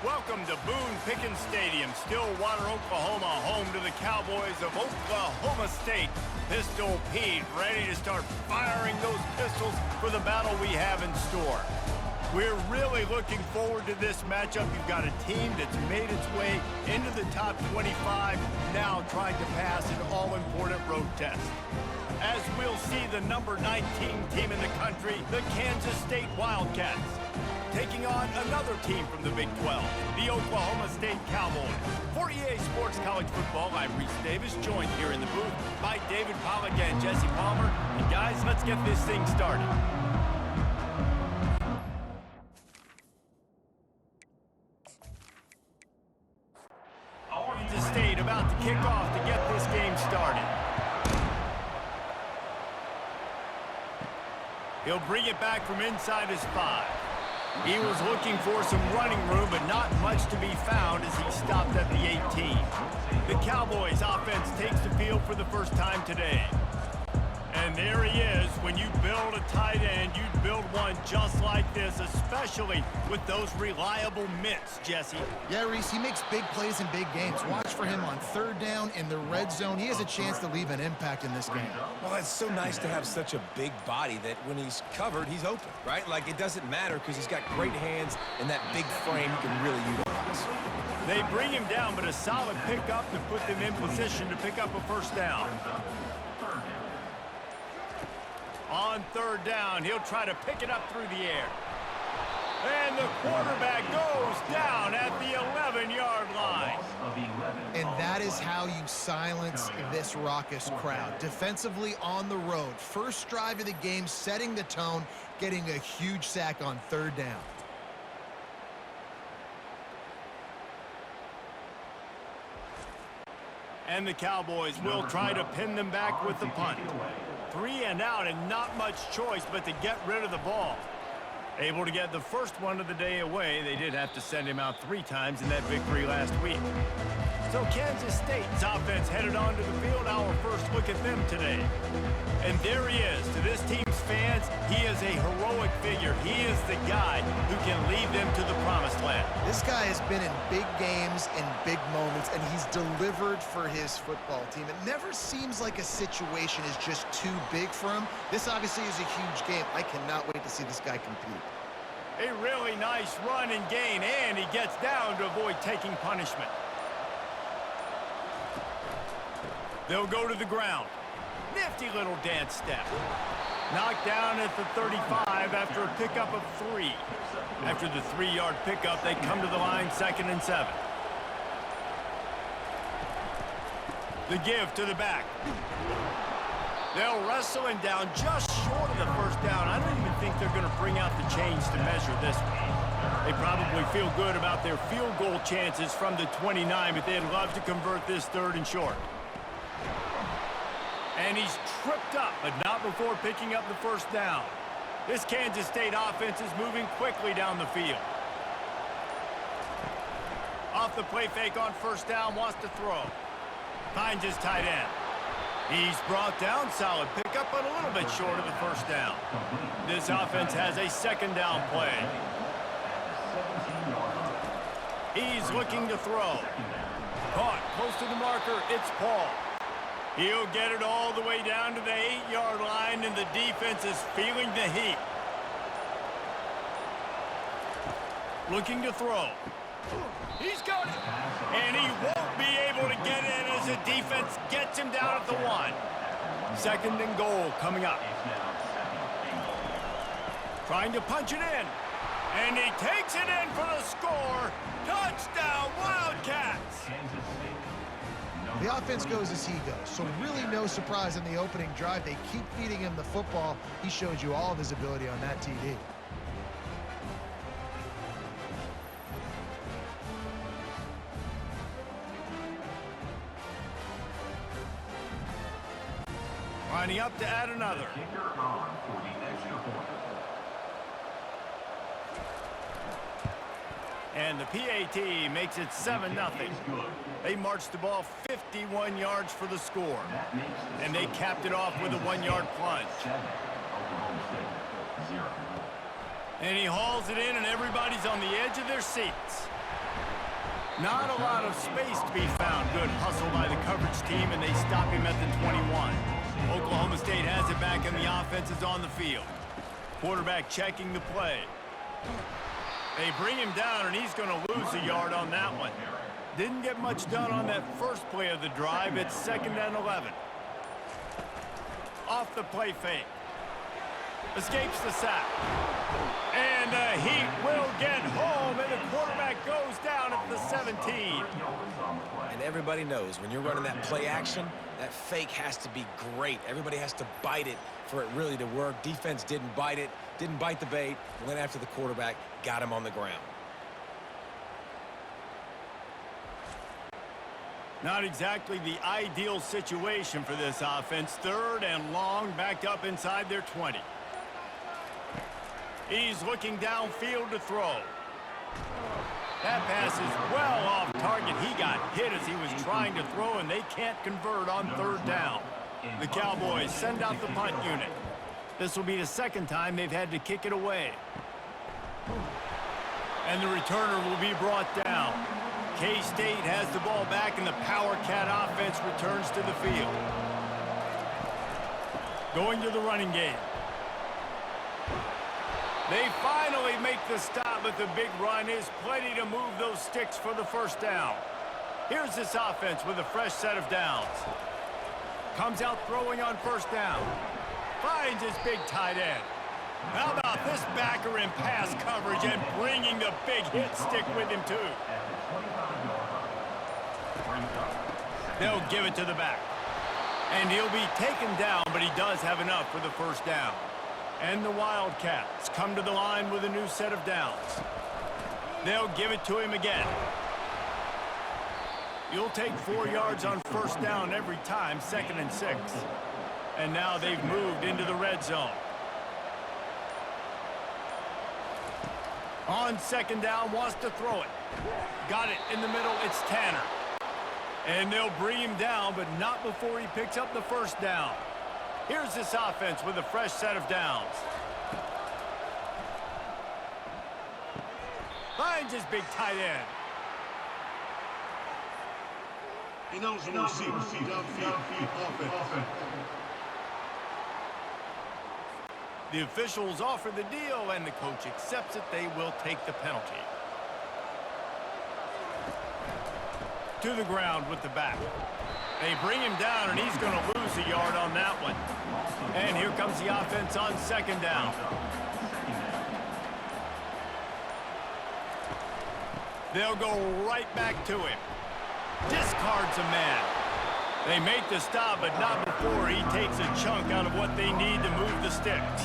Welcome to Boone Pickens Stadium, Stillwater, Oklahoma, home to the Cowboys of Oklahoma State. Pistol Pete ready to start firing those pistols for the battle we have in store. We're really looking forward to this matchup. You've got a team that's made its way into the top 25, now trying to pass an all-important road test. As we'll see the number 19 team in the country, the Kansas State Wildcats, taking on another team from the Big 12, the Oklahoma State Cowboys. For EA Sports College Football, I'm Reese Davis, joined here in the booth by David Pollack and Jesse Palmer. And guys, let's get this thing started. Kansas State about to kick off to get this game started. He'll bring it back from inside his 5. He was looking for some running room, but not much to be found as he stopped at the 18. The Cowboys offense takes the field for the first time today. And there he is. When you build a tight end, you build one just like this, especially with those reliable mitts, Jesse. Yeah, Reese, he makes big plays in big games. Watch for him on third down in the red zone. He has a chance to leave an impact in this game. Well, it's so nice to have such a big body that when he's covered, he's open, right? Like, it doesn't matter because he's got great hands and that big frame he can really utilize. They bring him down, but a solid pickup to put them in position to pick up a first down. On third down, he'll try to pick it up through the air. And the quarterback goes down at the 11-yard line. And that is how you silence this raucous crowd. Defensively on the road. First drive of the game, setting the tone, getting a huge sack on third down. And the Cowboys will try to pin them back with the punt. 3 and out and not much choice but to get rid of the ball. Able to get the first one of the day away. They did have to send him out 3 times in that victory last week. So Kansas State's offense headed onto the field. Our first look at them today. And there he is. To this team's fans, he is a heroic figure. He is the guy who can lead them to the promised land. This guy has been in big games and big moments, and he's delivered for his football team. It never seems like a situation is just too big for him. This obviously is a huge game. I cannot wait to see this guy compete. A really nice run and gain, and he gets down to avoid taking punishment. They'll go to the ground. Nifty little dance step. Knocked down at the 35 after a pickup of 3. After the 3-yard pickup, they come to the line 2nd and 7. The give to the back. They'll wrestle him down just short of the first down. I don't even think they're going to bring out the chains to measure this one. They probably feel good about their field goal chances from the 29, but they'd love to convert this 3rd and short. And he's tripped up, but not before picking up the first down. This Kansas State offense is moving quickly down the field. Off the play fake on first down, wants to throw. Finds his tight end. He's brought down, solid pickup, but a little bit short of the first down. This offense has a 2nd down play. He's looking to throw. Caught close to the marker, it's Paul. He'll get it all the way down to the 8-yard line, and the defense is feeling the heat. Looking to throw. He's got it. And he won't be able to get in as the defense gets him down at the 1. 2nd and goal coming up. Trying to punch it in. And he takes it in for the score. Touchdown, Wildcats! The offense goes as he goes, so really no surprise in the opening drive. They keep feeding him the football. He showed you all of his ability on that TD. Lining up to add another. And the PAT makes it 7-0. They marched the ball 51 yards for the score. And they capped it off with a 1-yard plunge. And he hauls it in, and everybody's on the edge of their seats. Not a lot of space to be found. Good hustle by the coverage team, and they stop him at the 21. Oklahoma State has it back, and the offense is on the field. Quarterback checking the play. They bring him down, and he's going to lose a yard on that one. Didn't get much done on that first play of the drive. It's 2nd and 11. Off the play fake. Escapes the sack. And the Heat will get home, and the quarterback goes down at the 17. And everybody knows when you're running that play action, that fake has to be great. Everybody has to bite it for it really to work. Defense didn't bite it, didn't bite the bait, went after the quarterback, got him on the ground. Not exactly the ideal situation for this offense. 3rd and long, backed up inside their 20. He's looking downfield to throw. That pass is well off target. He got hit as he was trying to throw, and they can't convert on 3rd down. The Cowboys send out the punt unit. This will be the 2nd time they've had to kick it away. And the returner will be brought down. K-State has the ball back, and the Power Cat offense returns to the field. Going to the running game. They finally make the stop, but the big run is plenty to move those sticks for the 1st down. Here's this offense with a fresh set of downs. Comes out throwing on 1st down. Finds his big tight end. How about this backer in pass coverage and bringing the big hit stick with him, too? They'll give it to the back. And he'll be taken down, but he does have enough for the 1st down. And the Wildcats come to the line with a new set of downs. They'll give it to him again. You'll take 4 yards on 1st down every time, 2nd and 6. And now they've moved into the red zone. On 2nd down, wants to throw it. Got it in the middle, it's Tanner. And they'll bring him down, but not before he picks up the 1st down. Here's this offense with a fresh set of downs. Finds his big tight end. He knows the receiver, offense. The officials offer the deal, and the coach accepts it. They will take the penalty. To the ground with the back. They bring him down, and he's going to lose a yard on that one. And here comes the offense on 2nd down. They'll go right back to him. Discards a man. They make the stop, but not before he takes a chunk out of what they need to move the sticks.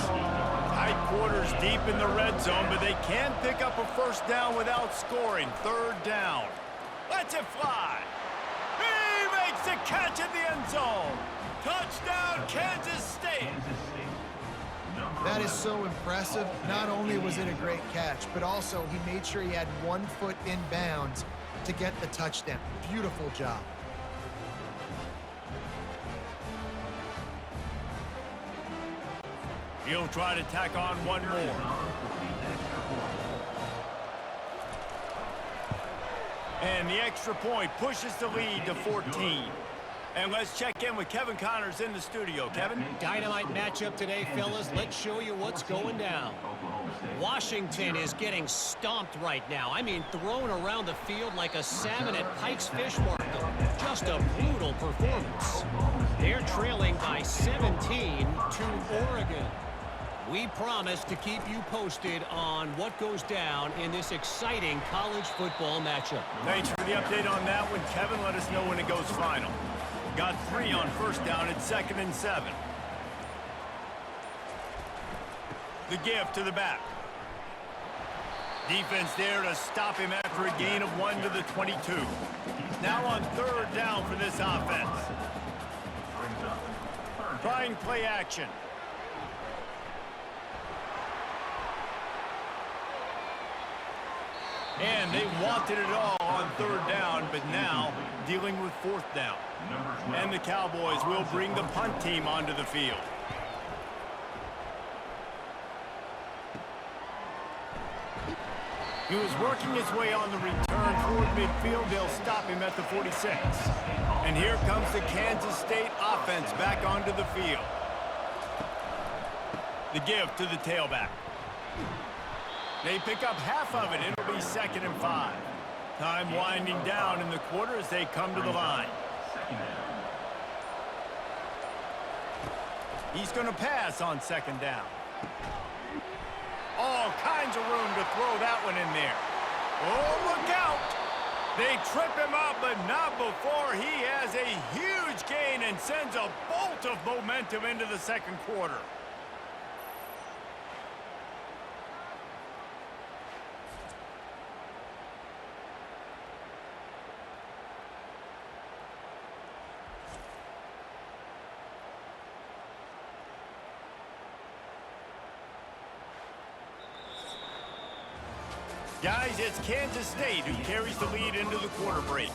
Tight quarters deep in the red zone, but they can pick up a 1st down without scoring. 3rd down. Lets it fly. He makes the catch in the end zone. Touchdown, Kansas State. That is so impressive. Not only was it a great catch, but also he made sure he had 1 foot in bounds to get the touchdown. Beautiful job. He'll try to tack on one more. And the extra point pushes the lead to 14. And let's check in with Kevin Connors in the studio. Kevin? Dynamite matchup today, fellas. Let's show you what's going down. Washington is getting stomped right now. I mean, thrown around the field like a salmon at Pike's Fish Market. Just a brutal performance. They're trailing by 17 to Oregon. We promise to keep you posted on what goes down in this exciting college football matchup. Thanks for the update on that one, Kevin. Let us know when it goes final. Got 3 on 1st down at 2nd and 7. The give to the back. Defense there to stop him after a gain of 1 to the 22. Now on 3rd down for this offense. Trying play action. And they wanted it all on 3rd down, but now dealing with 4th down. And the Cowboys will bring the punt team onto the field. He was working his way on the return toward midfield. They'll stop him at the 46. And here comes the Kansas State offense back onto the field. The give to the tailback. They pick up half of it. It'll be 2nd and 5. Time winding down in the quarter as they come to the line. He's going to pass on 2nd down. All kinds of room to throw that one in there. Oh, look out! They trip him up, but not before he has a huge gain and sends a bolt of momentum into the 2nd quarter. Guys, it's Kansas State who carries the lead into the quarter break.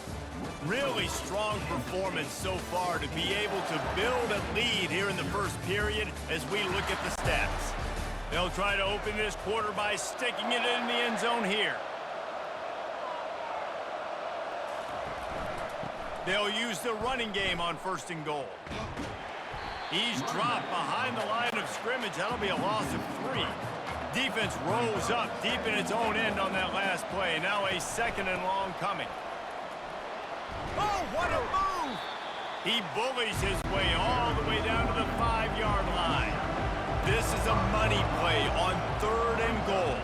Really strong performance so far to be able to build a lead here in the first period as we look at the stats. They'll try to open this quarter by sticking it in the end zone here. They'll use the running game on 1st and goal. He's dropped behind the line of scrimmage. That'll be a loss of 3. Defense rolls up deep in its own end on that last play. Now a 2nd and long coming. Oh, what a move! He bullies his way all the way down to the 5-yard line. This is a money play on 3rd and goal.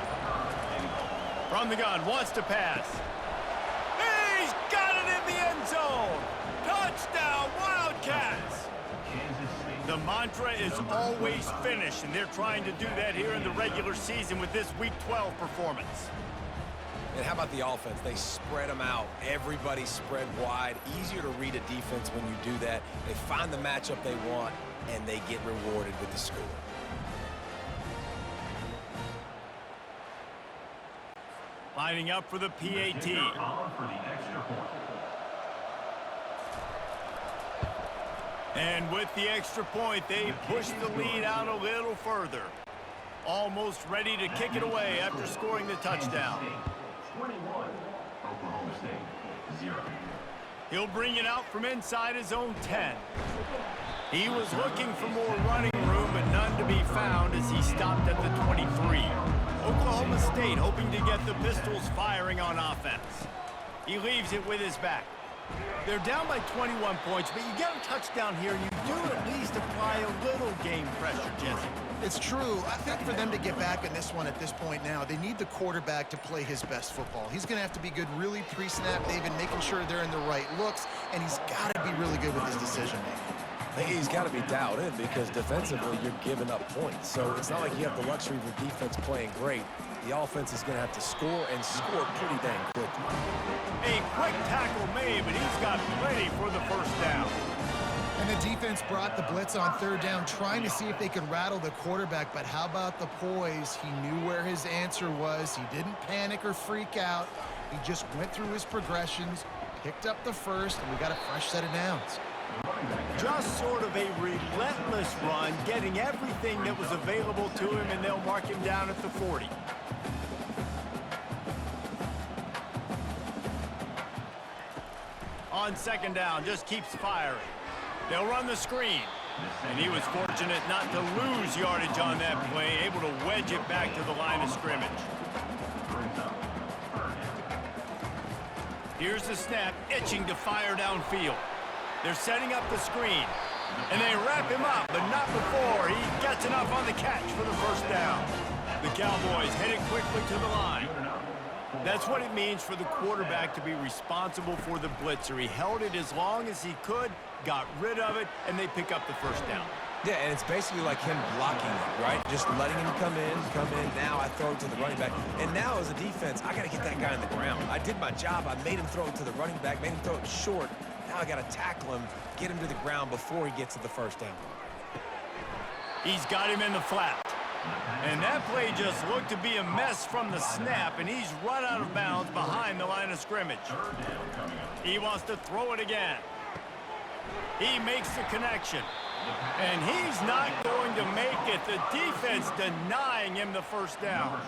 From the gun, wants to pass. He's got it in the end zone! Touchdown, Wildcats! The mantra is always finish, and they're trying to do that here in the regular season with this Week 12 performance. And how about the offense? They spread them out. Everybody spread wide. Easier to read a defense when you do that. They find the matchup they want, and they get rewarded with the score. Lining up for the PAT. And with the extra point, they push the lead out a little further. Almost ready to kick it away after scoring the touchdown. 21, Oklahoma State, 0. He'll bring it out from inside his own 10. He was looking for more running room, but none to be found as he stopped at the 23. Oklahoma State hoping to get the Pistols firing on offense. He leaves it with his back. They're down by 21 points, but you get a touchdown here, you do at least apply a little game pressure, Jesse. It's true. I think for them to get back in this one at this point now, they need the quarterback to play his best football. He's going to have to be good really pre-snap. They've been making sure they're in the right looks, and he's got to be really good with his decision-making. He's got to be dialed in because defensively you're giving up points. So it's not like you have the luxury of your defense playing great. The offense is going to have to score and score pretty dang quickly. A quick tackle made, but he's got plenty for the 1st down. And the defense brought the blitz on 3rd down, trying to see if they could rattle the quarterback. But how about the poise? He knew where his answer was. He didn't panic or freak out. He just went through his progressions, picked up the 1st, and we got a fresh set of downs. Just sort of a relentless run, getting everything that was available to him, and they'll mark him down at the 40. On 2nd down, just keeps firing. They'll run the screen. And he was fortunate not to lose yardage on that play, able to wedge it back to the line of scrimmage. Here's the snap, itching to fire downfield. They're setting up the screen. And they wrap him up, but not before he gets enough on the catch for the 1st down. The Cowboys headed quickly to the line. That's what it means for the quarterback to be responsible for the blitzer. He held it as long as he could, got rid of it, and they pick up the 1st down. Yeah, and it's basically like him blocking it, right? Just letting him come in. Now I throw it to the running back. And now as a defense, I got to get that guy on the ground. I did my job. I made him throw it to the running back, made him throw it short. Now I got to tackle him, get him to the ground before he gets to the 1st down. He's got him in the flat. And that play just looked to be a mess from the snap, and he's run out of bounds behind the line of scrimmage. He wants to throw it again. He makes the connection. And he's not going to make it. The defense denying him the first down.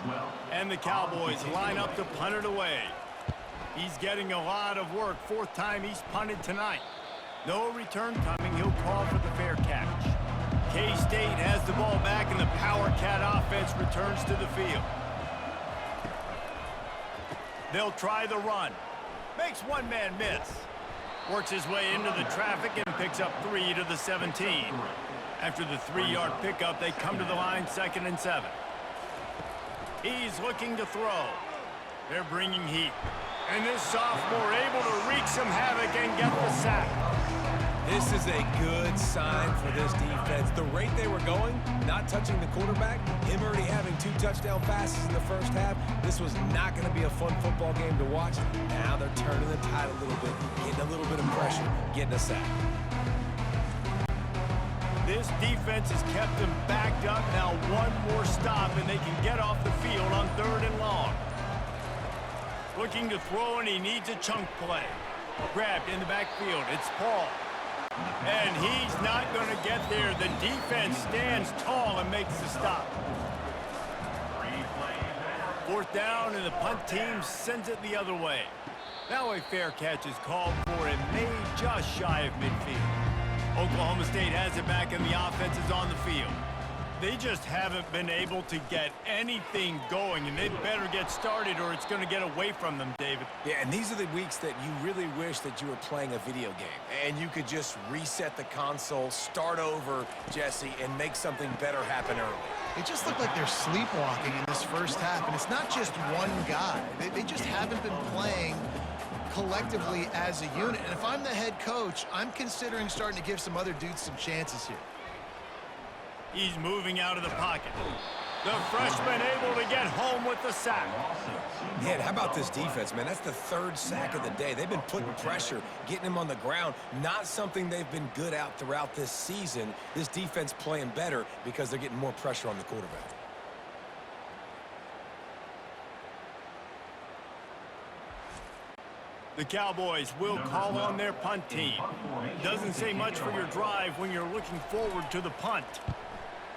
And the Cowboys line up to punt it away. He's getting a lot of work. Fourth time he's punted tonight. No return coming. He'll call for the fair catch. K-State has the ball back, and the Power Cat offense returns to the field. They'll try the run. Makes one man miss. Works his way into the traffic and picks up 3 to the 17. After the 3-yard pickup, they come to the line, 2nd and 7. He's looking to throw. They're bringing heat. And this sophomore able to wreak some havoc and get the sack. This is a good sign for this defense. The rate they were going, not touching the quarterback, him already having 2 touchdown passes in the first half, this was not going to be a fun football game to watch. Now they're turning the tide a little bit, getting a little bit of pressure, getting a sack. This defense has kept them backed up. Now one more stop, and they can get off the field on 3rd and long. Looking to throw, and he needs a chunk play. Grabbed in the backfield. It's Paul. And he's not going to get there. The defense stands tall and makes the stop. 4th down, and the punt team sends it the other way. Now a fair catch is called for and made just shy of midfield. Oklahoma State has it back, and the offense is on the field. They just haven't been able to get anything going, and they better get started or it's going to get away from them, David. Yeah, and these are the weeks that you really wish that you were playing a video game and you could just reset the console, start over, Jesse, and make something better happen early. It just looked like they're sleepwalking in this first half, and it's not just one guy. They just haven't been playing collectively as a unit. And if I'm the head coach, I'm considering starting to give some other dudes some chances here. He's moving out of the pocket. The freshman able to get home with the sack. Man, how about this defense, man? That's the 3rd sack of the day. They've been putting pressure, getting him on the ground. Not something they've been good at throughout this season. This defense playing better because they're getting more pressure on the quarterback. The Cowboys will call on their punt team. Doesn't say much for your drive when you're looking forward to the punt.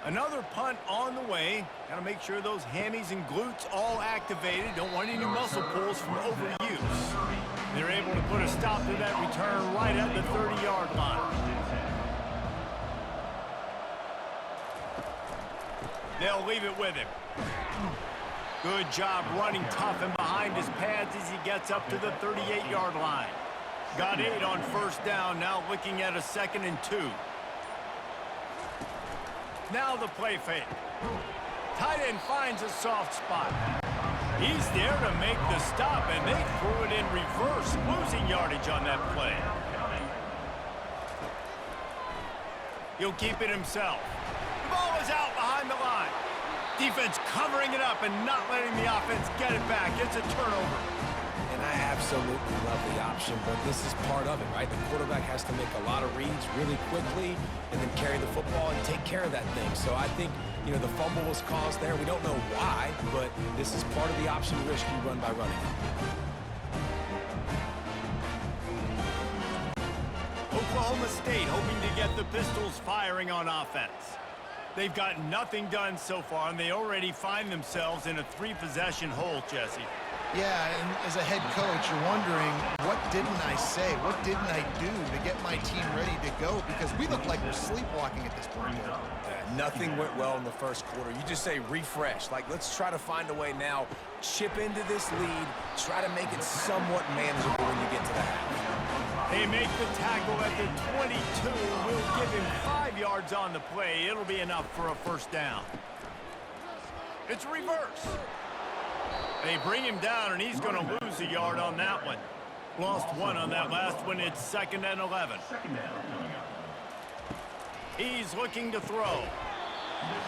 Another punt on the way. Got to make sure those hammies and glutes all activated. Don't want any muscle pulls from overuse. They're able to put a stop to that return right at the 30-yard line. They'll leave it with him. Good job running tough and behind his pads as he gets up to the 38-yard line. Got 8 on 1st down, now looking at a 2nd and 2. Now the play fake. Tight end finds a soft spot. He's there to make the stop, and they threw it in reverse, losing yardage on that play. He'll keep it himself. The ball is out behind the line. Defense covering it up and not letting the offense get it back. It's a turnover. And I absolutely love the option, but this is part of it, right? The quarterback has to make a lot of reads really quickly and then carry the football and take care of that thing. So I think, you know, the fumble was caused there. We don't know why, but this is part of the option risk you run by running it. Oklahoma State hoping to get the Pistols firing on offense. They've got nothing done so far, and they already find themselves in a 3-possession hole, Jesse. Yeah, and as a head coach, you're wondering, what didn't I say? What didn't I do to get my team ready to go? Because we look like we're sleepwalking at this point. Nothing went well in the first quarter. You just say refresh. Like, let's try to find a way now, chip into this lead, try to make it somewhat manageable when you get to the half. They make the tackle at the 22. We'll give him 5 yards on the play. It'll be enough for a 1st down. It's reverse. They bring him down, and he's going to lose a yard on that one. Lost 1 on that last one. It's 2nd and 11. He's looking to throw.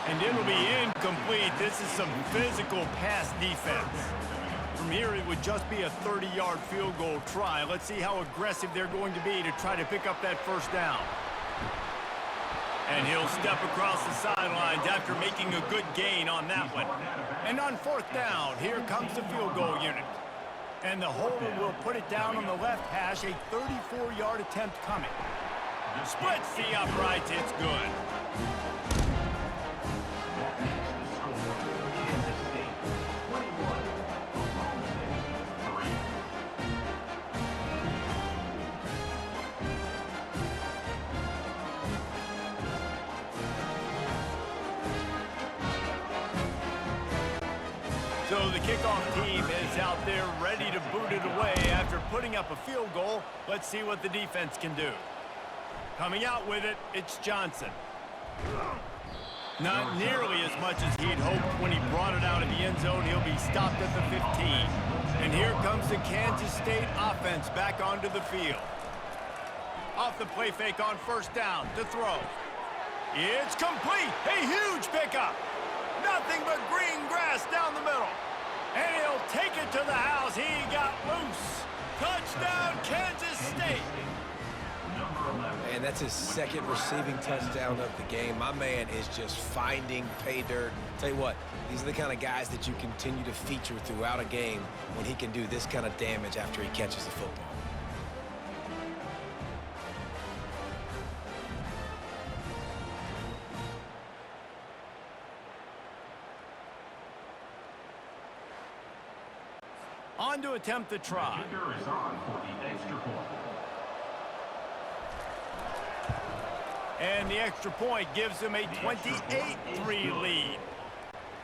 And it'll be incomplete. This is some physical pass defense. From here, it would just be a 30-yard field goal try. Let's see how aggressive they're going to be to try to pick up that 1st down. And he'll step across the sidelines after making a good gain on that one. And on 4th down, here comes the field goal unit. And the holder will put it down on the left hash, a 34-yard attempt coming. Splits the uprights. It's good. Kansas State 21, Oklahoma State 3. So the kickoff team is out there ready to boot it away after putting up a field goal. Let's see what the defense can do. Coming out with it, it's Johnson. Not nearly as much as he'd hoped when he brought it out of the end zone. He'll be stopped at the 15. And here comes the Kansas State offense back onto the field. Off the play fake on first down to throw. It's complete. A huge pickup. Nothing but green grass down the middle. And he'll take it to the house. He got loose. Touchdown, Kansas State. And that's his second receiving touchdown of the game. My man is just finding pay dirt. Tell you what, these are the kind of guys that you continue to feature throughout a game when he can do this kind of damage after he catches the football. On to attempt the try. Kicker is on for the extra point. And the extra point gives him a 28-3 lead.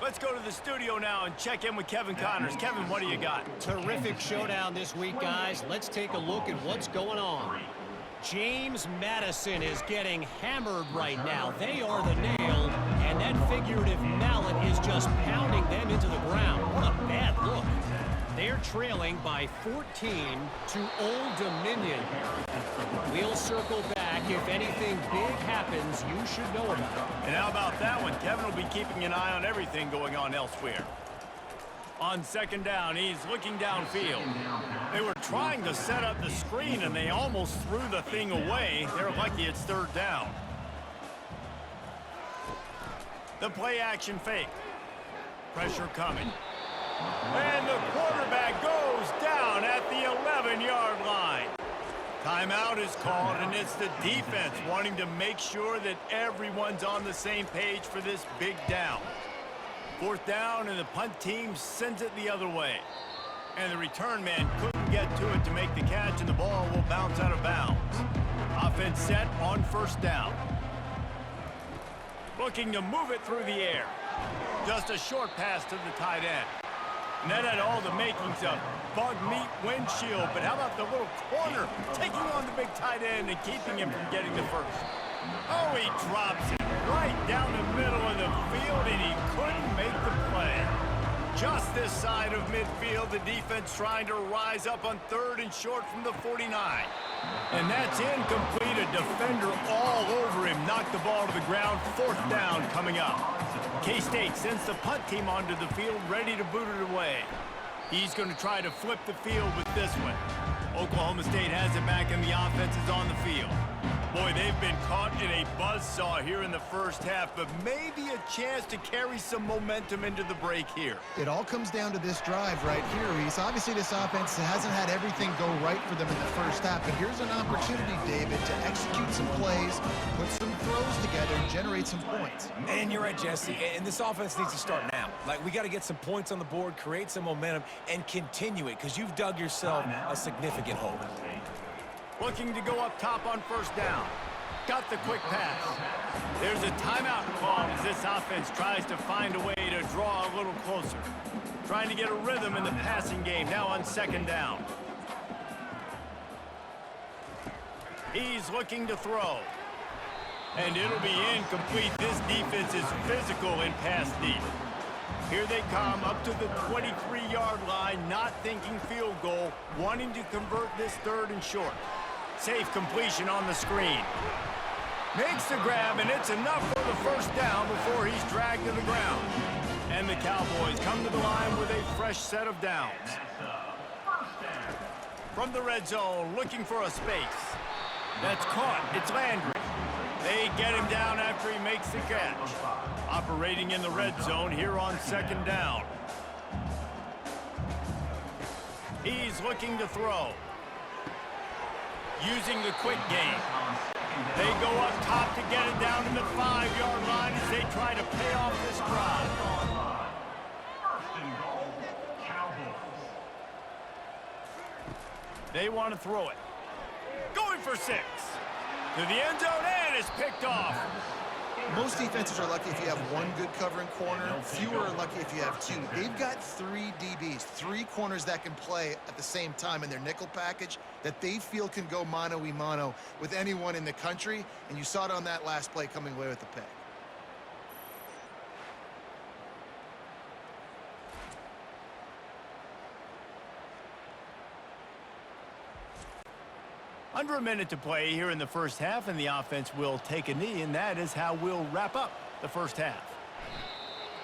Let's go to the studio now and check in with Kevin Connors. Kevin, what do you got? Terrific showdown this week, guys. Let's take a look at what's going on. James Madison is getting hammered right now. They are the nail, and that figurative mallet is just pounding them into the ground. What a bad look. They're trailing by 14 to Old Dominion. We'll circle back. If anything big happens, you should know about it. And how about that one? Kevin will be keeping an eye on everything going on elsewhere. On second down, he's looking downfield. They were trying to set up the screen, and they almost threw the thing away. They're lucky it's third down. The play action fake. Pressure coming. And the quarterback goes down at the 11-yard line. Timeout is called, and it's the defense wanting to make sure that everyone's on the same page for this big down. Fourth down, and the punt team sends it the other way. And the return man couldn't get to it to make the catch, and the ball will bounce out of bounds. Offense set on first down. Looking to move it through the air. Just a short pass to the tight end. And that had all the makings of bug meat windshield, but how about the little corner taking on the big tight end and keeping him from getting the first? Oh, he drops it right down the middle of the field, and he couldn't make the play. Just this side of midfield, the defense trying to rise up on third and short from the 49. And that's incomplete. A defender all over him. Knocked the ball to the ground. Fourth down coming up. K-State sends the punt team onto the field, ready to boot it away. He's going to try to flip the field with this one. Oklahoma State has it back, and the offense is on the field. Boy, they've been caught in a buzzsaw here in the first half, but maybe a chance to carry some momentum into the break here. It all comes down to this drive right here, Reese. Obviously, this offense hasn't had everything go right for them in the first half, but here's an opportunity, David, to execute some plays, put some throws together, and generate some points. And you're right, Jesse, and this offense needs to start now. Like, we got to get some points on the board, create some momentum, and continue it, because you've dug yourself a significant hole. Looking to go up top on first down. Got the quick pass. There's a timeout call as this offense tries to find a way to draw a little closer. Trying to get a rhythm in the passing game now on second down. He's looking to throw. And it'll be incomplete. This defense is physical in pass deep. Here they come up to the 23-yard line, not thinking field goal, wanting to convert this third and short. Safe completion on the screen. Makes the grab, and it's enough for the first down before he's dragged to the ground. And the Cowboys come to the line with a fresh set of downs. From the red zone, looking for a space. That's caught. It's Landry. They get him down after he makes the catch. Operating in the red zone here on second down. He's looking to throw. Using the quick game. They go up top to get it down to the 5-yard line as they try to pay off this drive. First and goal, Cowboys. They want to throw it. Going for 6. To the end zone, and it's picked off. Most defenses are lucky if you have one good covering corner. Fewer are lucky if you have 2. They've got 3 DBs, 3 corners that can play at the same time in their nickel package that they feel can go mano-a-mano with anyone in the country, and you saw it on that last play coming away with the pick. Under a minute to play here in the first half, and the offense will take a knee, and that is how we'll wrap up the first half.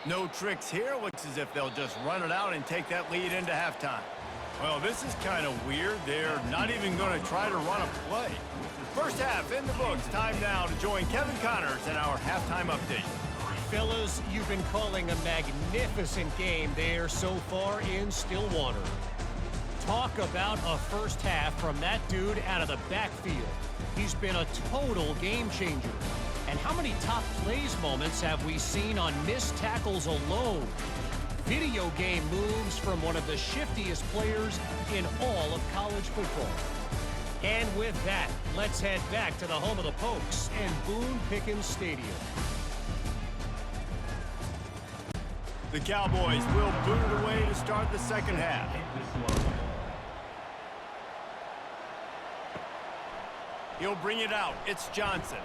No tricks here. Looks as if they'll just run it out and take that lead into halftime. Well, this is kind of weird. They're not even going to try to run a play. First half in the books. Time now to join Kevin Connors in our halftime update. Fellas, you've been calling a magnificent game there so far in Stillwater. Talk about a first half from that dude out of the backfield. He's been a total game changer. And how many top plays moments have we seen on missed tackles alone? Video game moves from one of the shiftiest players in all of college football. And with that, let's head back to the home of the Pokes and Boone Pickens Stadium. The Cowboys will boot it away to start the second half. He'll bring it out. It's Johnson.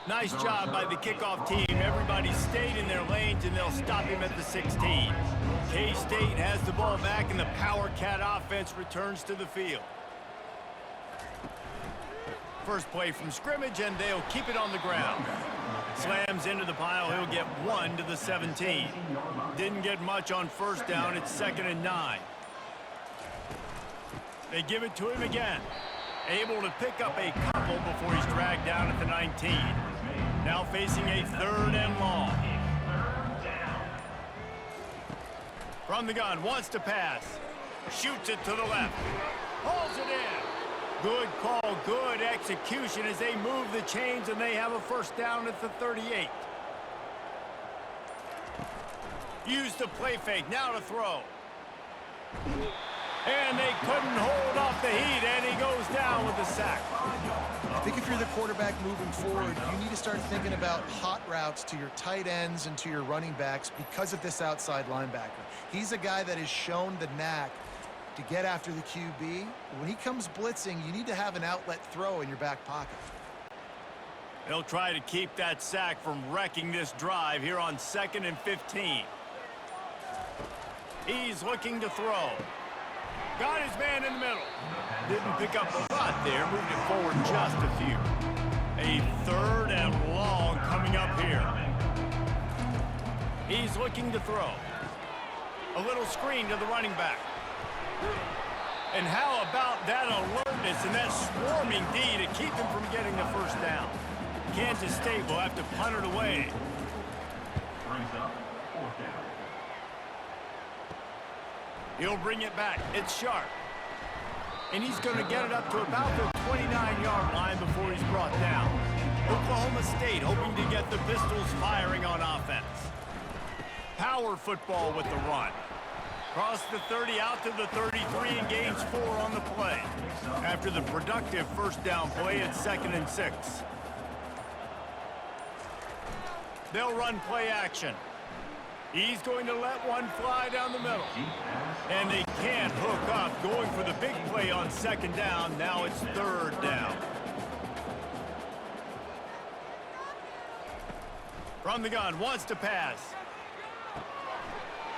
Nice job by the kickoff team. Everybody stayed in their lanes, and they'll stop him at the 16. K-State has the ball back, and the Power Cat offense returns to the field. First play from scrimmage, and they'll keep it on the ground. Slams into the pile. He'll get 1 to the 17. Didn't get much on first down. It's 2nd and 9. They give it to him again. Able to pick up a couple before he's dragged down at the 19. Now facing a 3rd and long. From the gun, wants to pass. Shoots it to the left. Hauls it in. Good call, good execution as they move the chains, and they have a first down at the 38. Use the play fake, now to throw. And they couldn't hold off the heat, and he goes down with the sack. I think if you're the quarterback moving forward, you need to start thinking about hot routes to your tight ends and to your running backs because of this outside linebacker. He's a guy that has shown the knack to get after the QB. When he comes blitzing, you need to have an outlet throw in your back pocket. They'll try to keep that sack from wrecking this drive here on 2nd and 15. He's looking to throw. Got his man in the middle. Didn't pick up a lot there. Moved it forward just a few. A 3rd and long coming up here. He's looking to throw. A little screen to the running back. And how about that alertness and that swarming D to keep him from getting the first down? Kansas State will have to punt it away. Brings up 4th down. He'll bring it back. It's Sharp. And he's going to get it up to about the 29-yard line before he's brought down. Oklahoma State hoping to get the Pistols firing on offense. Power football with the run. Cross the 30 out to the 33 and gains 4 on the play. After the productive first down play, it's 2nd and 6. They'll run play action. He's going to let one fly down the middle. And they can't hook up. Going for the big play on 2nd down. Now it's 3rd down. From the gun, wants to pass.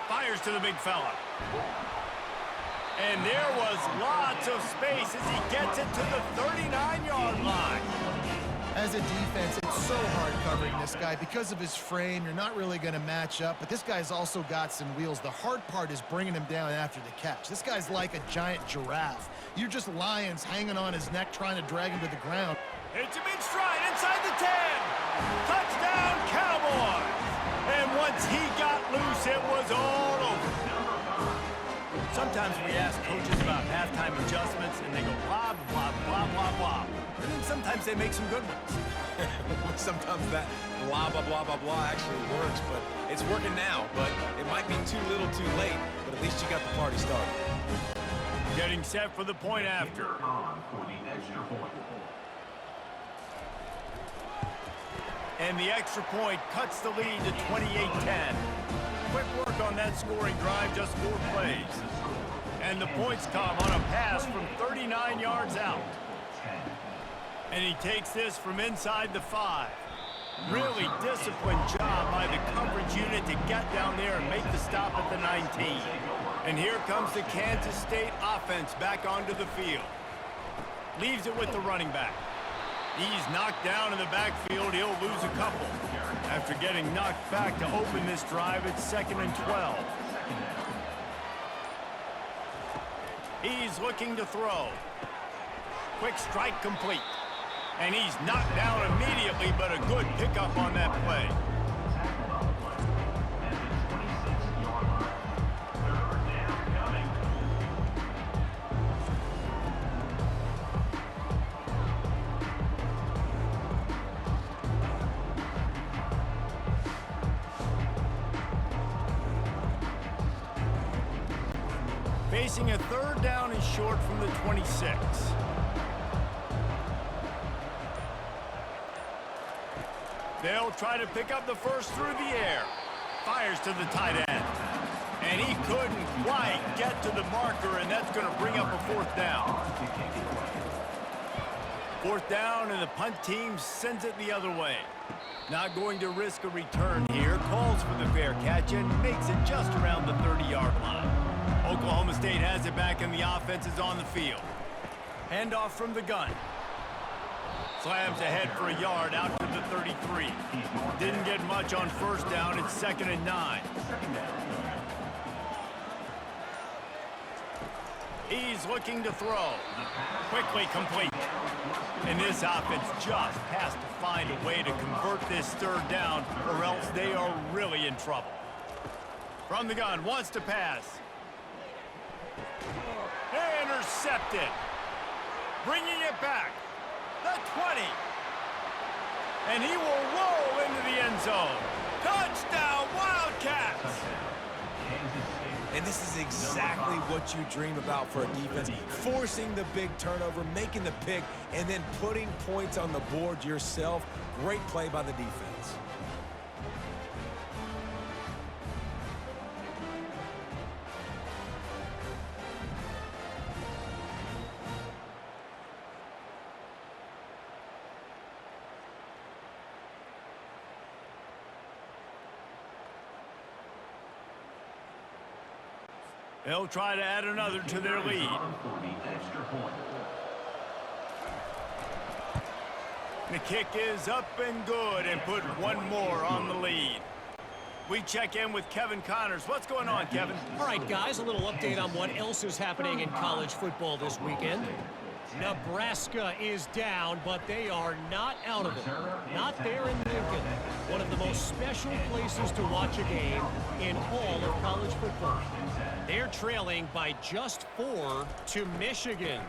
Fires to the big fella. And there was lots of space as he gets it to the 39-yard line. As a defense, it's so hard covering this guy because of his frame. You're not really going to match up, but this guy's also got some wheels. The hard part is bringing him down after the catch. This guy's like a giant giraffe. You're just lions hanging on his neck trying to drag him to the ground. It's him in stride inside the 10. Touchdown, Cowboys. And once he got loose, it was all over. Sometimes we ask coaches about halftime adjustments, and they go blah, blah, blah, blah, blah. But in sometimes they make some good ones. Sometimes that blah, blah, blah, blah, blah actually works, but it's working now. But it might be too little too late, but at least you got the party started. Getting set for the point after. On for the extra point. And the extra point cuts the lead to 28-10. Quick work on that scoring drive, just 4 plays. And the points come on a pass from 39 yards out. And he takes this from inside the 5. Really disciplined job by the coverage unit to get down there and make the stop at the 19. And here comes the Kansas State offense back onto the field. Leaves it with the running back. He's knocked down in the backfield. He'll lose a couple. After getting knocked back to open this drive, it's 2nd and 12. He's looking to throw. Quick strike complete. And he's knocked down immediately, but a good pickup on that play. Facing a 3rd down and short from the 26. They'll try to pick up the first through the air. Fires to the tight end. And he couldn't quite get to the marker, and that's going to bring up a 4th down. 4th down, and the punt team sends it the other way. Not going to risk a return here. Calls for the fair catch and makes it just around the 30-yard line. Oklahoma State has it back, and the offense is on the field. Handoff from the gun. Slams ahead for a yard out to the 33. Didn't get much on 1st down. It's 2nd and 9. He's looking to throw. Quickly complete. And this offense just has to find a way to convert this 3rd down, or else they are really in trouble. From the gun, wants to pass. Intercepted. Bringing it back. The 20. And he will roll into the end zone. Touchdown, Wildcats! And this is exactly what you dream about for a defense. Forcing the big turnover, making the pick, and then putting points on the board yourself. Great play by the defense. They'll try to add another to their lead. The kick is up and good, and put one more on the lead. We check in with Kevin Connors. What's going on, Kevin? All right, guys, a little update on what else is happening in college football this weekend. Nebraska is down, but they are not out of it. Not there in Lincoln, one of the most special places to watch a game in all of college football. They're trailing by just 4 to Michigan.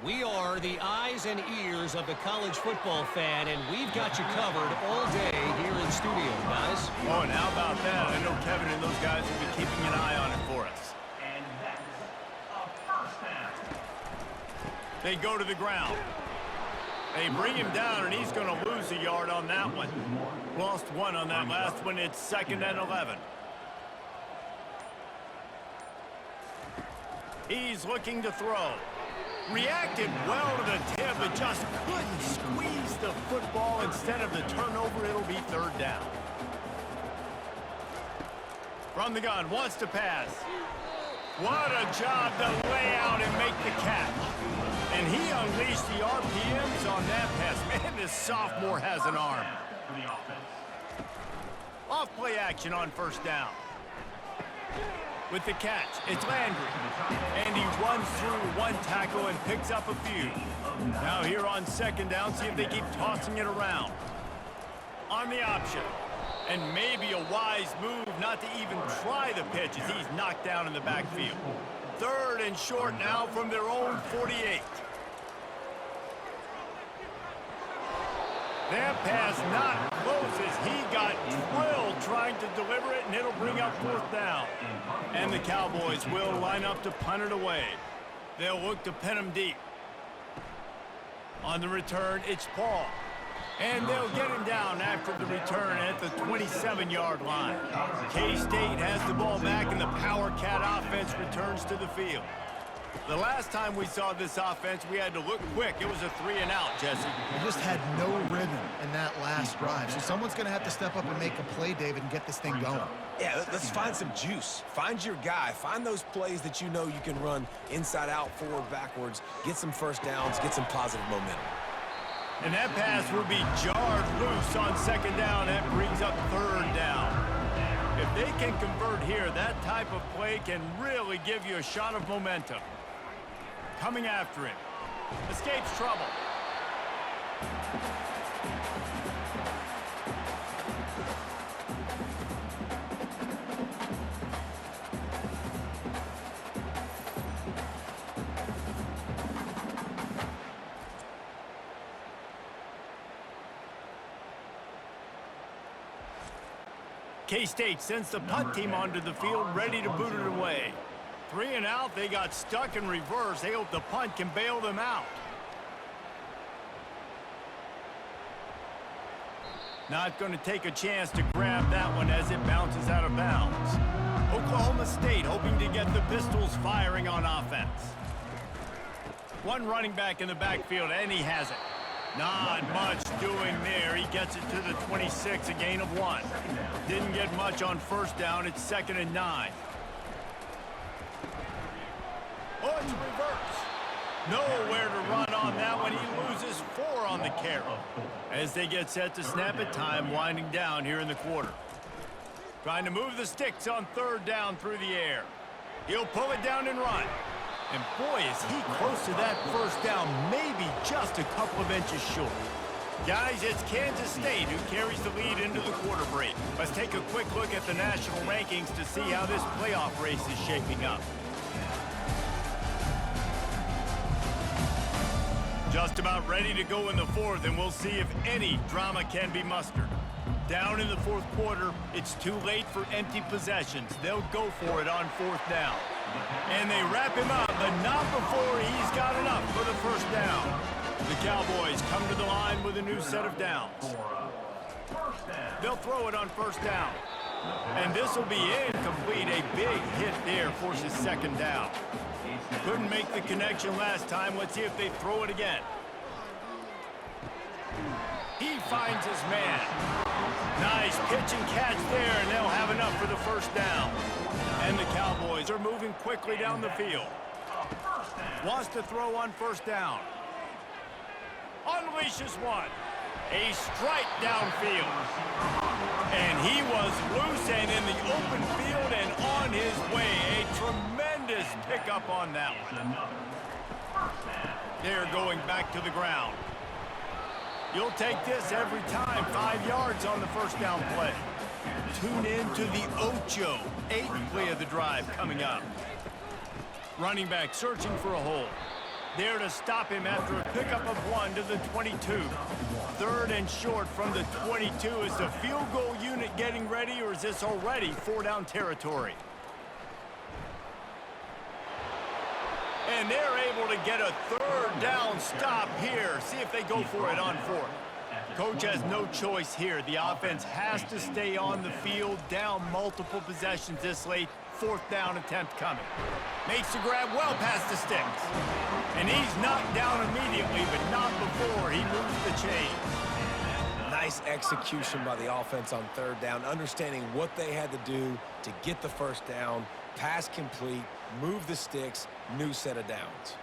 We are the eyes and ears of the college football fan, and we've got you covered all day here in studio, guys. Oh, and how about that? I know Kevin and those guys will be keeping an eye on it for us. And that's a 1st down. They go to the ground. They bring him down, and he's going to lose a yard on that one. Lost 1 on that last one. It's 2nd and 11. He's looking to throw. Reacted well to the tip, but just couldn't squeeze the football. Instead of the turnover, it'll be 3rd down. From the gun, wants to pass. What a job to lay out and make the catch. And he unleashed the RPMs on that pass. Man, this sophomore has an arm. Off play action on 1st down. With the catch, it's Landry. And he runs through 1 tackle and picks up a few. Now here on 2nd down, see if they keep tossing it around. On the option. And maybe a wise move not to even try the pitch as he's knocked down in the backfield. 3rd and short now from their own 48. That pass not close as he got drilled trying to deliver it, and it'll bring up 4th down. And the Cowboys will line up to punt it away. They'll look to pin him deep. On the return, it's Paul. And they'll get him down after the return at the 27-yard line. K-State has the ball back, and the Power Cat offense returns to the field. The last time we saw this offense, we had to look quick. It was a 3-and-out, Jesse. We just had no rhythm in that last drive. So someone's going to have to step up and make a play, David, and get this thing going. Yeah, let's find some juice. Find your guy. Find those plays that you know you can run inside out, forward, backwards. Get some first downs. Get some positive momentum. And that pass will be jarred loose on 2nd down. That brings up 3rd down. If they can convert here, that type of play can really give you a shot of momentum. Coming after him. Escapes trouble. K-State sends the punt team onto the field, ready to boot it away. 3-and-out, they got stuck in reverse. They hope the punt can bail them out. Not going to take a chance to grab that one as it bounces out of bounds. Oklahoma State hoping to get the Pistols firing on offense. One running back in the backfield, and he has it. Not much doing there. He gets it to the 26, a gain of 1. Didn't get much on 1st down. It's 2nd and 9. Oh, it's reverse. Nowhere to run on that one. He loses 4 on the carry. As they get set to snap it, time winding down here in the quarter. Trying to move the sticks on 3rd down through the air. He'll pull it down and run. And boy, is he close to that 1st down, maybe just a couple of inches short. Guys, it's Kansas State who carries the lead into the quarter break. Let's take a quick look at the national rankings to see how this playoff race is shaping up. Just about ready to go in the 4th, and we'll see if any drama can be mustered. Down in the 4th quarter, it's too late for empty possessions. They'll go for it on 4th down. And they wrap him up, but not before he's got enough for the 1st down. The Cowboys come to the line with a new set of downs. They'll throw it on 1st down. And this will be incomplete. A big hit there forces 2nd down. Couldn't make the connection last time. Let's see if they throw it again. He finds his man. Nice pitch and catch there, and they'll have enough for the 1st down. And the Cowboys are moving quickly down the field. Wants to throw on 1st down. Unleashes one. A strike downfield. And he was loose and in the open field and on his way. A tremendous pickup on that one. They're going back to the ground. You'll take this every time. 5 yards on the 1st down play. Tune in to the Ocho. 8th play of the drive coming up. Running back searching for a hole. There to stop him after a pickup of 1 to the 22. 3rd and short from the 22. Is the field goal unit getting ready, or is this already 4-down territory? And they're able to get a 3rd down stop here. See if they go for it on 4th. Coach has no choice here. The offense has to stay on the field, down multiple possessions this late. 4th down attempt coming. Makes the grab well past the sticks. And he's knocked down immediately, but not before he moves the chains. Nice execution by the offense on 3rd down, understanding what they had to do to get the 1st down, pass complete, move the sticks, new set of downs.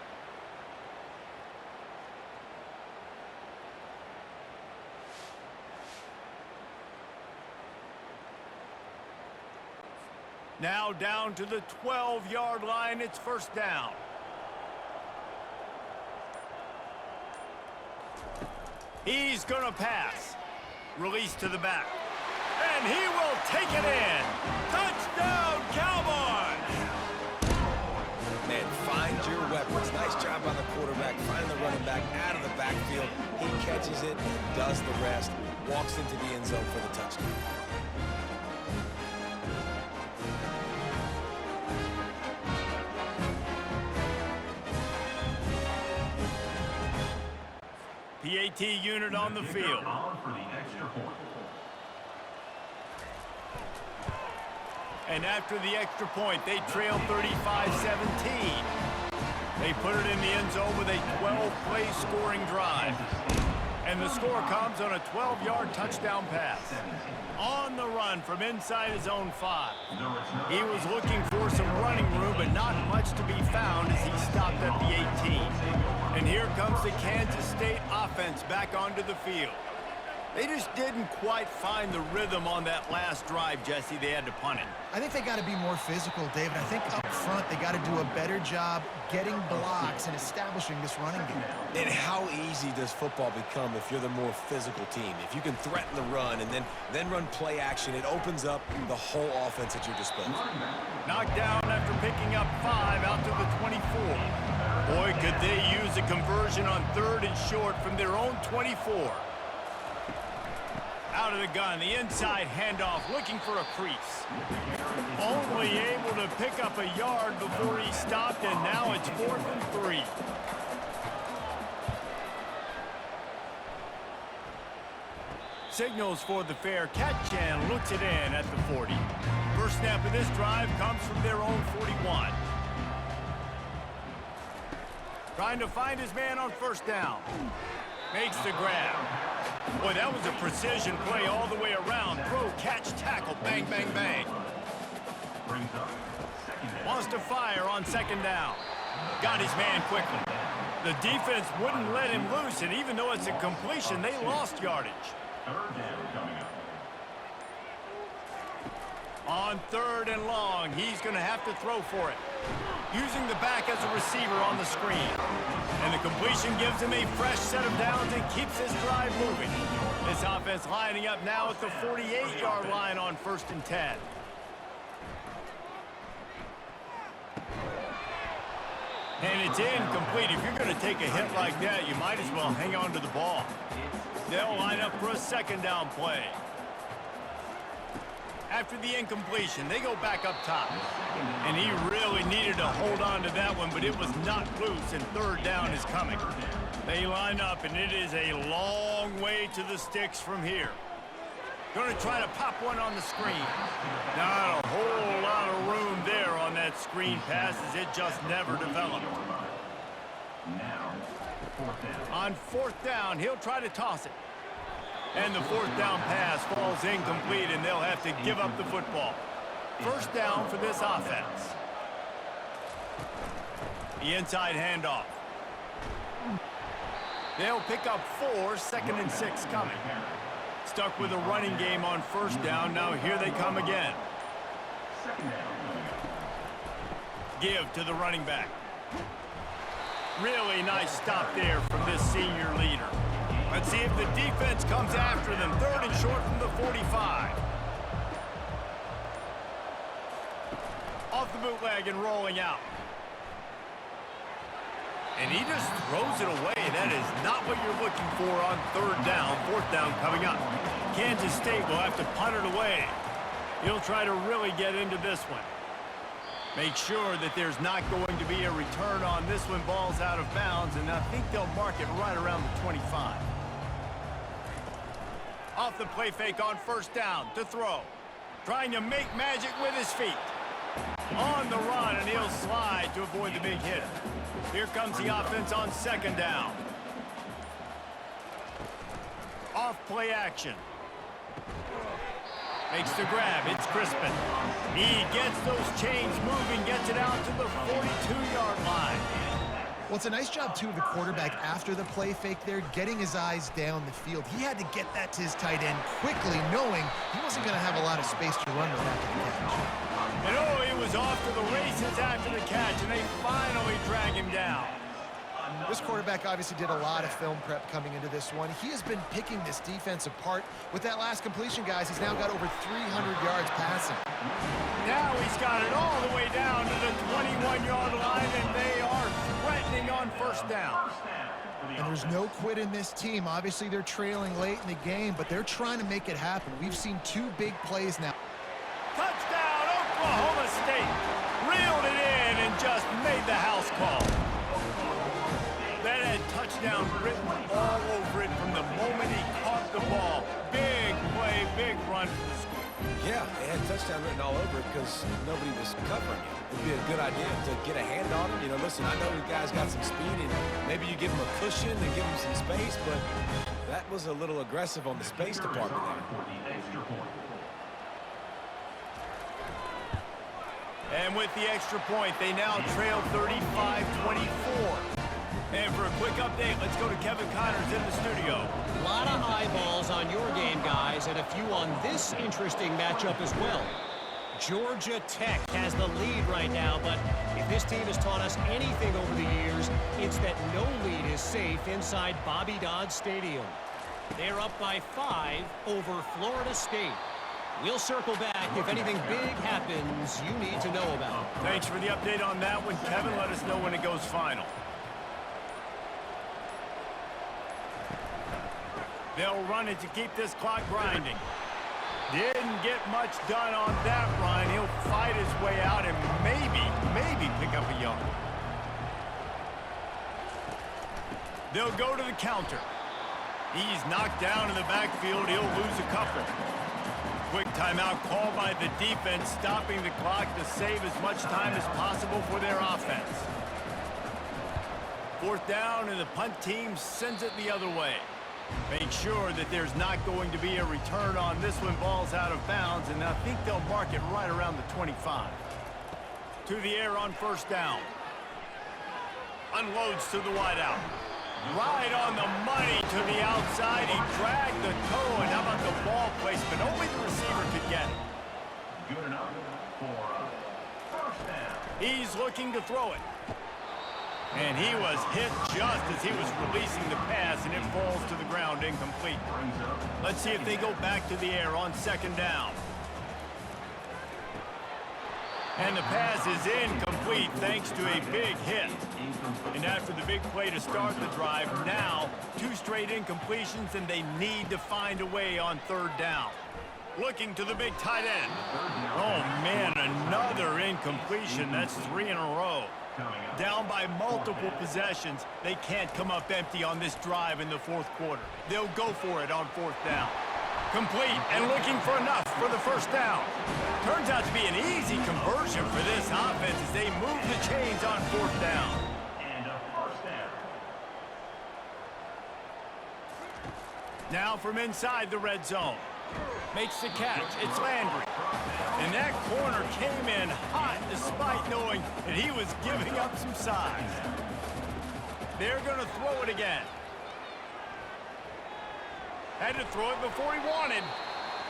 Now down to the 12-yard line. It's 1st down. He's going to pass. Release to the back. And he will take it in. Touchdown, Cowboys! Man, find your weapons. Nice job by the quarterback, finding the running back out of the back. backfield. He catches it, does the rest, walks into the end zone for the touchdown. PAT unit on the field. On for the extra point. And after the extra point, they trail 35-17. They put it in the end zone with a 12-play scoring drive. And the score comes on a 12-yard touchdown pass. On the run from inside his own 5. He was looking for some running room, but not much to be found as he stopped at the 18. And here comes the Kansas State offense back onto the field. They just didn't quite find the rhythm on that last drive, Jesse. They had to punt it. I think they got to be more physical, David. I think up front they got to do a better job getting blocks and establishing this running game. And how easy does football become if you're the more physical team? If you can threaten the run and then run play action, it opens up the whole offense at your disposal. Knocked down after picking up 5 out to the 24. Boy, could they use a conversion on 3rd and short from their own 24. Out of the gun, the inside handoff, looking for a crease. Only able to pick up a yard before he stopped, and now it's 4th and 3. Signals for the fair catch and looks it in at the 40. First snap of this drive comes from their own 41. Trying to find his man on first down. Makes the grab. Boy, that was a precision play all the way around. Throw, catch, tackle, bang, bang, bang. Wants to fire on 2nd down. Got his man quickly. The defense wouldn't let him loose, and even though it's a completion, they lost yardage. 3rd down coming up. On 3rd and long, he's going to have to throw for it. Using the back as a receiver on the screen. And the completion gives him a fresh set of downs and keeps his drive moving. This offense lining up now at the 48-yard line on 1st and 10. And it's incomplete. If you're going to take a hit like that, you might as well hang on to the ball. They'll line up for a 2nd down play. After the incompletion, they go back up top. And he really needed to hold on to that one, but it was not loose, and 3rd down is coming. They line up, and it is a long way to the sticks from here. Going to try to pop one on the screen. Not a whole lot of room there on that screen pass, as it just never developed. Now, 4th down. On 4th down, he'll try to toss it. And the 4th down pass falls incomplete, and they'll have to give up the football. 1st down for this offense. The inside handoff. They'll pick up 4, 2nd and 6 coming. Stuck with a running game on 1st down. Now here they come again. 2nd down coming up. Give to the running back. Really nice stop there from this senior leader. Let's see if the defense comes after them. 3rd and short from the 45. Off the bootleg and rolling out. And he just throws it away. That is not what you're looking for on 3rd down. 4th down coming up. Kansas State will have to punt it away. He'll try to really get into this one. Make sure that there's not going to be a return on this one. Ball's out of bounds, and I think they'll mark it right around the 25. Off the play fake on 1st down to throw. Trying to make magic with his feet. On the run, and he'll slide to avoid the big hit. Here comes the offense on 2nd down. Off play action. Makes the grab. It's Crispin. He gets those chains moving, gets it out to the 42-yard line. Well, it's a nice job, too, of the quarterback after the play fake there, getting his eyes down the field. He had to get that to his tight end quickly, knowing he wasn't going to have a lot of space to run with after the catch. And oh, he was off to the races after the catch, and they finally drag him down. This quarterback obviously did a lot of film prep coming into this one. He has been picking this defense apart. With that last completion, guys, he's now got over 300 yards passing. Now he's got it all the way down to the 21-yard line, and they are threatening on 1st down. And there's no quit in this team. Obviously, they're trailing late in the game, but they're trying to make it happen. We've seen 2 big plays now. Touchdown, Oklahoma State. Reeled it in and just made the house call. That had touchdown written all over it from the moment he caught the ball. Big play, big run for the score. Yeah, they had touchdown written all over it because nobody was covering him. It'd be a good idea to get a hand on him. You know, listen, I know you guys got some speed, and maybe you give him a cushion and give him some space, but that was a little aggressive on the space department there. For the extra point. And with the extra point, they now trail 35-24. And for a quick update, let's go to Kevin Connors in the studio. A lot of eyeballs on your game, guys, and a few on this interesting matchup as well. Georgia Tech has the lead right now, but if this team has taught us anything over the years, it's that no lead is safe inside Bobby Dodd Stadium. They're up by 5 over Florida State. We'll circle back if anything big happens you need to know about. Thanks for the update on that one, Kevin. Let us know when it goes final. They'll run it to keep this clock grinding. Didn't get much done on that run. He'll fight his way out and maybe pick up a yard. They'll go to the counter. He's knocked down in the backfield. He'll lose a couple. Quick timeout called by the defense, stopping the clock to save as much time as possible for their offense. 4th down, and the punt team sends it the other way. Make sure that there's not going to be a return on this one. Ball's out of bounds, and I think they'll mark it right around the 25. To the air on 1st down. Unloads to the wideout. Right on the money to the outside. He dragged the toe, and how about the ball placement? Only the receiver could get it. Good enough for first down. He's looking to throw it. And he was hit just as he was releasing the pass, and it falls to the ground incomplete. Let's see if they go back to the air on 2nd down. And the pass is incomplete thanks to a big hit. And after the big play to start the drive, now 2 straight incompletions, and they need to find a way on 3rd down. Looking to the big tight end. Oh, man, another incompletion. That's 3 in a row. Down by multiple possessions. They can't come up empty on this drive in the 4th quarter. They'll go for it on 4th down. Complete and looking for enough for the 1st down. Turns out to be an easy conversion for this offense as they move the chains on 4th down. And a first down. Now from inside the red zone. Makes the catch. It's Landry. And that corner came in hot despite knowing that he was giving up some size. They're going to throw it again. Had to throw it before he wanted.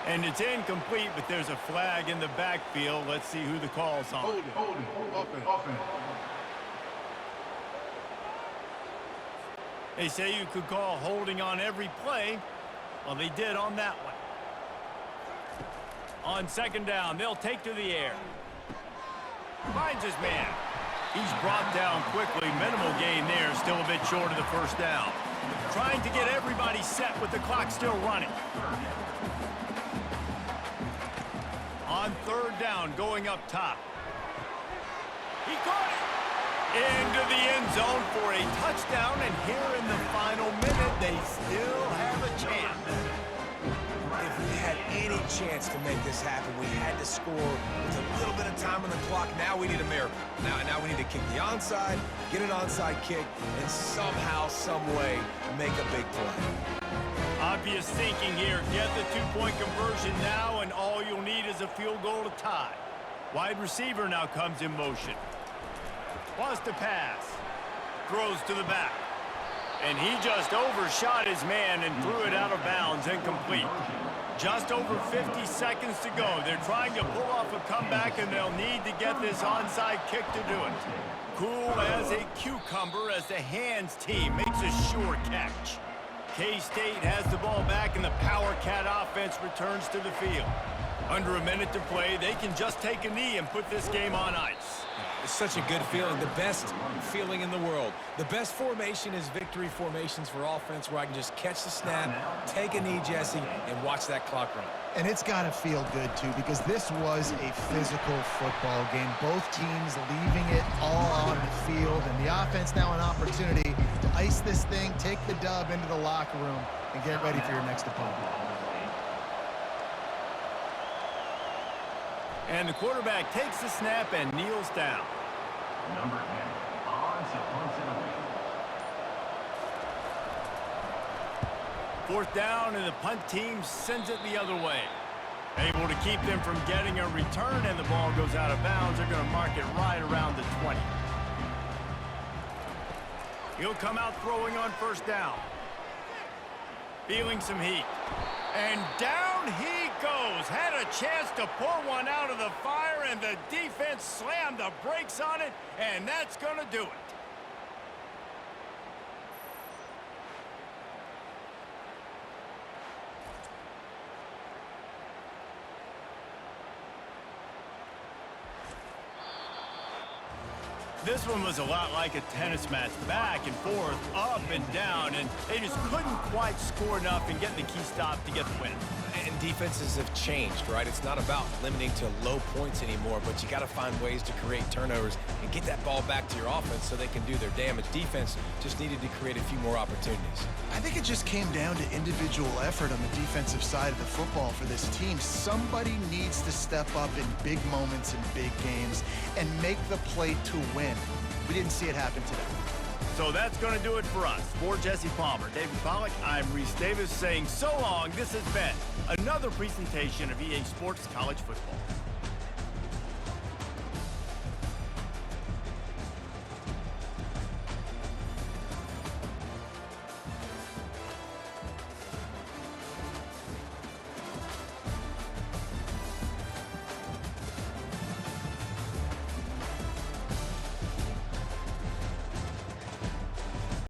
And it's incomplete, but there's a flag in the backfield. Let's see who the call's on. Hold it. Offense. They say you could call holding on every play. Well, they did on that one. On 2nd down, they'll take to the air. Finds his man. He's brought down quickly. Minimal gain there, still a bit short of the 1st down. Trying to get everybody set with the clock still running. On 3rd down, going up top. He caught it. Into the end zone for a touchdown, and here in the final minute, they still have a chance. If we had any chance to make this happen, we had to score with a little bit of time on the clock. Now we need a miracle. Now we need to kick the onside, get an onside kick, and somehow, some way, make a big play. Obvious thinking here. Get the 2-point conversion now, and all you'll need is a field goal to tie. Wide receiver now comes in motion. Wants to pass. Throws to the back. And he just overshot his man and threw it out of bounds, incomplete. Just over 50 seconds to go. They're trying to pull off a comeback, and they'll need to get this onside kick to do it. Cool as a cucumber as the hands team makes a sure catch. K-State has the ball back, and the Power Cat offense returns to the field. Under a minute to play, they can just take a knee and put this game on ice. It's such a good feeling, the best feeling in the world. The best formation is victory formations for offense where I can just catch the snap, take a knee, Jesse, and watch that clock run. And it's got to feel good, too, because this was a physical football game. Both teams leaving it all on the field, and the offense now an opportunity to ice this thing, take the dub into the locker room, and get ready for your next opponent. And the quarterback takes the snap and kneels down. Number 10, on to punts it away. Fourth down, and the punt team sends it the other way. Able to keep them from getting a return, and the ball goes out of bounds. They're going to mark it right around the 20. He'll come out throwing on first down. Feeling some heat. And down he goes. Had a chance to pour one out of the fire, and the defense slammed the brakes on it, and that's going to do it. This one was a lot like a tennis match, back and forth, up and down, and they just couldn't quite score enough and get the key stop to get the win. And defenses have changed, right? It's not about limiting to low points anymore, but you got to find ways to create turnovers and get that ball back to your offense so they can do their damage. Defense just needed to create a few more opportunities. I think it just came down to individual effort on the defensive side of the football for this team. Somebody needs to step up in big moments in big games and make the play to win. We didn't see it happen today. So that's going to do it for us. For Jesse Palmer, David Pollack, I'm Reese Davis saying so long. This has been another presentation of EA Sports College Football.